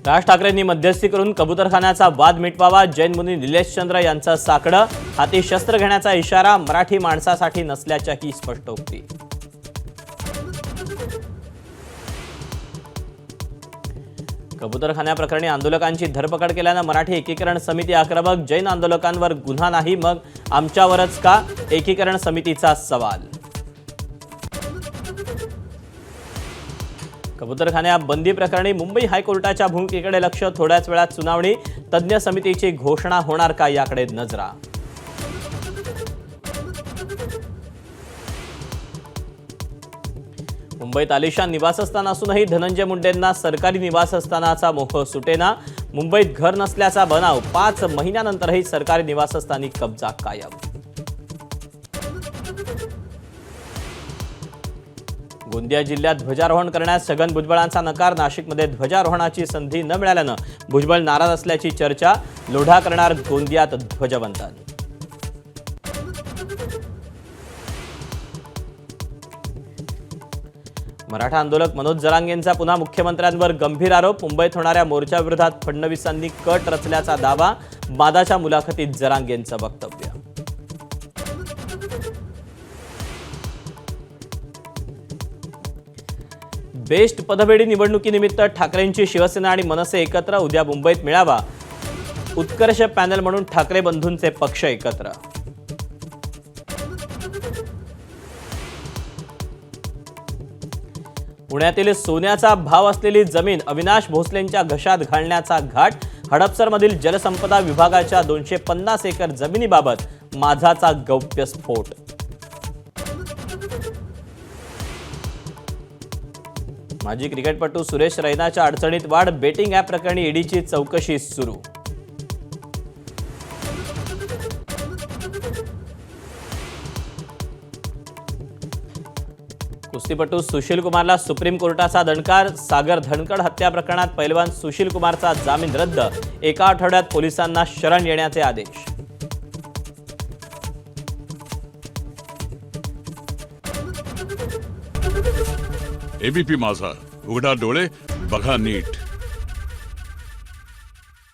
राज ठाकरेंनी मध्यस्थी करून कबूतरखान्याचा वाद मिटवावा। जैन मुनी निलेश चंद्र यांचं साकडं, हाती शस्त्र घेण्याचा इशारा मराठी माणसासाठी नसल्याची स्पष्टोक्ती। कबूतरखान्याप्रकरणी आंदोलकांची धरपकड केल्यानं मराठी एकीकरण समिती आक्रमक। जैन आंदोलकांवर गुन्हा नाही मग आमच्यावरच का, एकीकरण समितीचा सवाल। कबूतरखान्या बंदी प्रकरणी मुंबई हायकोर्टाच्या भूमिकेकडे लक्ष, थोड्याच वेळात सुनावणी। तज्ञ समितीची घोषणा होणार का याकडे नजरा। मुंबईत आलिशान निवासस्थान असूनही धनंजय मुंडेंना सरकारी निवासस्थानाचा मोह सुटेना। मुंबईत घर नसल्याचा बनाव, 5 महिन्यानंतरही सरकारी निवासस्थानी कब्जा कायम। गोंदिया जिल्ह्यात ध्वजारोहण करण्यास छगन भुजबळांचा नकार। नाशिकमध्ये ध्वजारोहणाची संधी न मिळाल्यानं भुजबळ नाराज असल्याची चर्चा। लोढा करणार गोंदियात ध्वजवंदन। मराठा आंदोलक मनोज जरांगेंचा पुन्हा मुख्यमंत्र्यांवर गंभीर आरोप। मुंबईत होणाऱ्या मोर्चाविरोधात फडणवीसांनी कट रचल्याचा दावा। बादाच्या मुलाखतीत जरांगेंचं वक्तव्य। बेस्ट पदवेळी निवडणुकीनिमित्त ठाकरेंची शिवसेना आणि मनसे एकत्र। उद्या मुंबईत मेळावा। उत्कर्ष पॅनल म्हणून ठाकरे बंधूंचे पक्ष एकत्र। पुण्यातील सोन्याचा भाव असलेली जमीन अविनाश भोसलेंच्या घशात घालण्याचा घाट। हडपसरमधील जलसंपदा विभागाच्या 250 एकर जमिनीबाबत माझाचा गौप्यस्फोट। माजी क्रिकेटपटू सुरेश रैनाच्या अडचणीत वाढ। बेटिंग ॲप प्रकरणी ईडीची चौकशी सुरू। कुस्तीपटू सुशील कुमारला सुप्रीम कोर्टाचा दणकार। सागर धनखड हत्या प्रकरणात पैलवान सुशील कुमारचा जामीन रद्द। एका आठवड्यात पोलिसांना शरण येण्याचे आदेश। एबीपी माझा, उघडा डोळे बघा नीट।